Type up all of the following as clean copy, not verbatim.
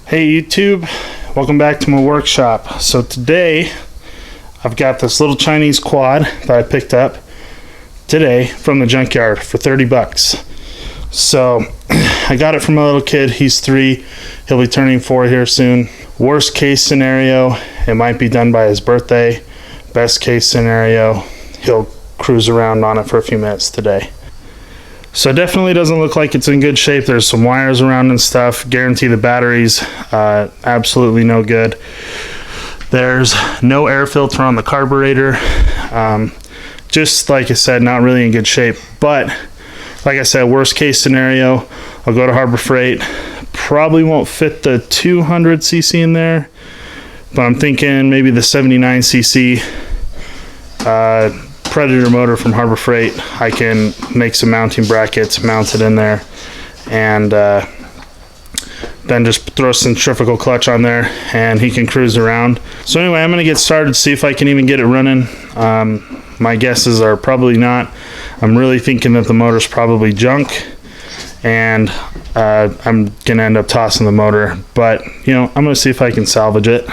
Hey YouTube, welcome back to my workshop. So today I've got this little Chinese quad that I picked up today from the junkyard for 30 bucks. So I got it from my little kid. He's 3, he'll be turning 4 here soon. Worst case scenario, it might be done by his birthday. Best case scenario, he'll cruise around on it for a few minutes today. So it definitely doesn't look like it's in good shape. There's some wires around and stuff. Guarantee the battery's absolutely no good. There's no air filter on the carburetor. Just like I said, not really in good shape. But like I said, worst case scenario, I'll go to Harbor Freight. Probably won't fit the 200cc in there, but I'm thinking maybe the 79cc Predator motor from Harbor Freight. I can make some mounting brackets, mount it in there, and then just throw centrifugal clutch on there and he can cruise around. So anyway, I'm gonna get started, see if I can even get it running. My guesses are probably not. I'm really thinking that the motor's probably junk, and I'm gonna end up tossing the motor, but you know, I'm gonna see if I can salvage it.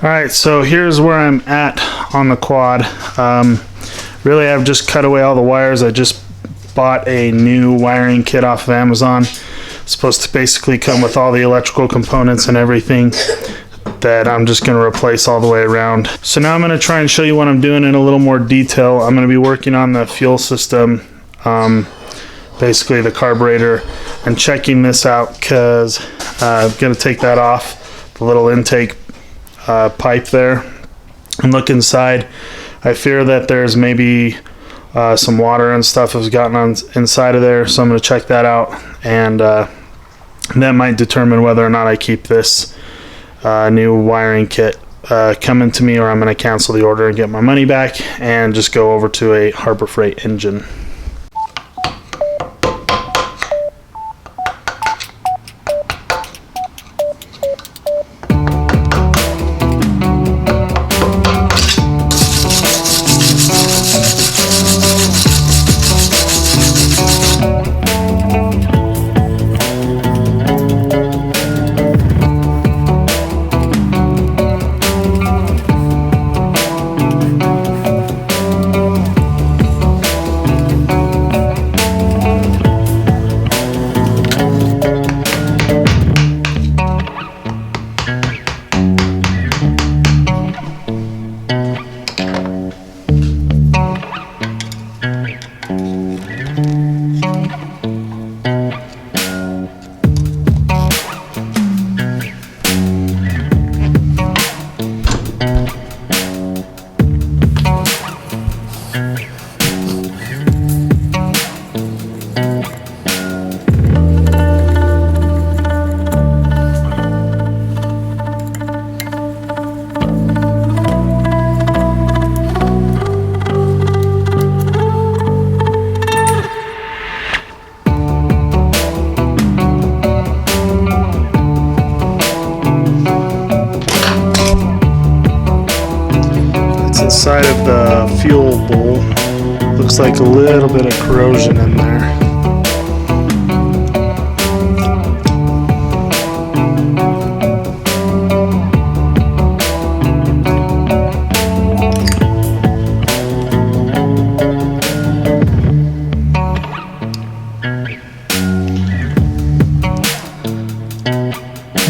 Alright, so here's where I'm at on the quad. Really, I've just cut away all the wires. I just bought a new wiring kit off of Amazon. It's supposed to basically come with all the electrical components and everything that I'm just going to replace all the way around. So now I'm going to try and show you what I'm doing in a little more detail. I'm going to be working on the fuel system, basically the carburetor, and checking this out because I'm going to take that off, the little intake pipe there, and look inside. I fear that there's maybe some water and stuff has gotten on inside of there, so I'm going to check that out, and that might determine whether or not I keep this new wiring kit coming to me, or I'm going to cancel the order and get my money back and just go over to a Harbor Freight engine. inside of the fuel bowl. Looks like a little bit of corrosion in there.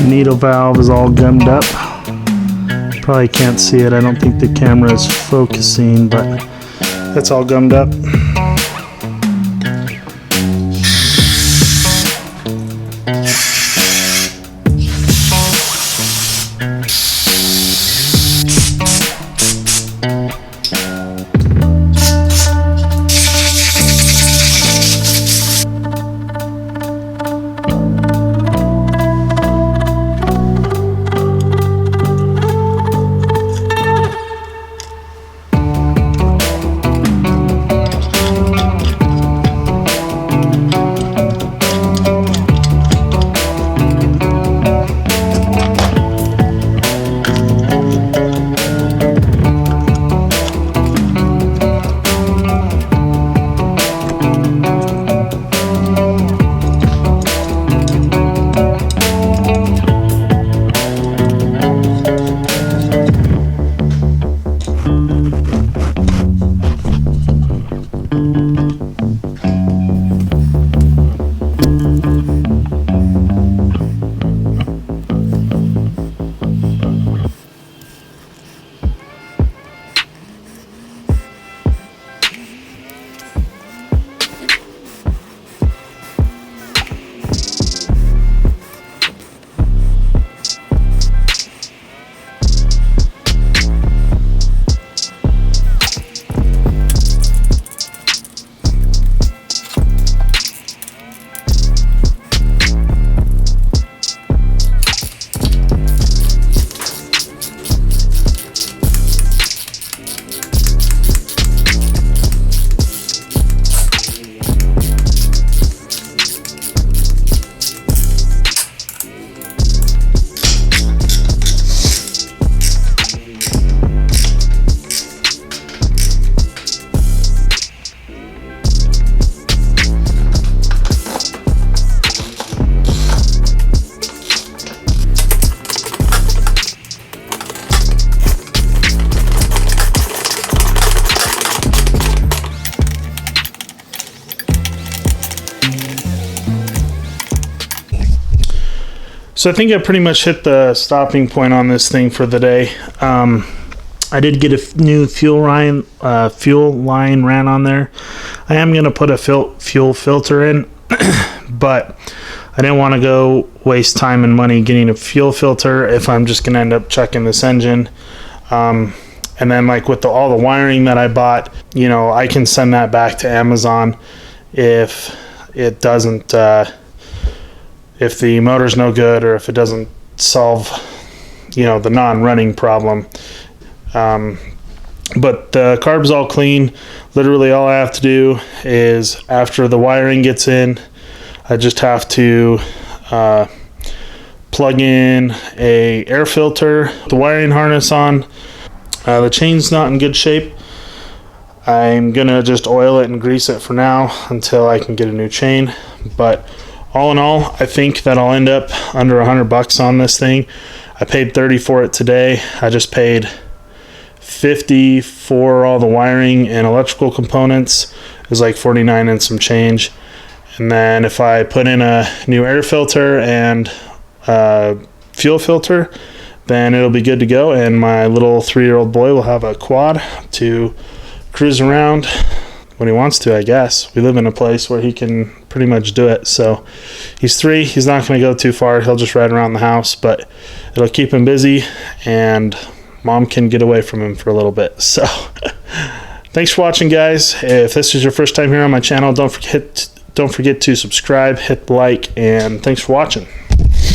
Needle valve is all gummed up. Probably can't see it. I don't think the camera is focusing, but it's all gummed up. So I think I pretty much hit the stopping point on this thing for the day. I did get a new fuel line ran on there. I am going to put a fuel filter in, but I didn't want to go waste time and money getting a fuel filter if I'm just going to end up checking this engine. And then like with all the wiring that I bought, you know, I can send that back to Amazon if it doesn't, if the motor's no good or if it doesn't solve, you know, the non-running problem. But the carb's all clean. Literally all I have to do is after the wiring gets in, I just have to plug in a air filter, the wiring harness on. The chain's not in good shape. I'm gonna just oil it and grease it for now until I can get a new chain. But all in all, I think that I'll end up under $100 on this thing. I paid $30 for it today. I just paid $50 for all the wiring and electrical components. It was like $49 and some change. And then if I put in a new air filter and fuel filter, then it'll be good to go, and my little 3-year-old boy will have a quad to cruise around when he wants to, I guess. We live in a place where he can pretty much do it. So he's 3, he's not going to go too far. He'll just ride around the house, but it'll keep him busy and mom can get away from him for a little bit. So thanks for watching, guys. If this is your first time here on my channel, don't forget to subscribe, hit the like, and thanks for watching.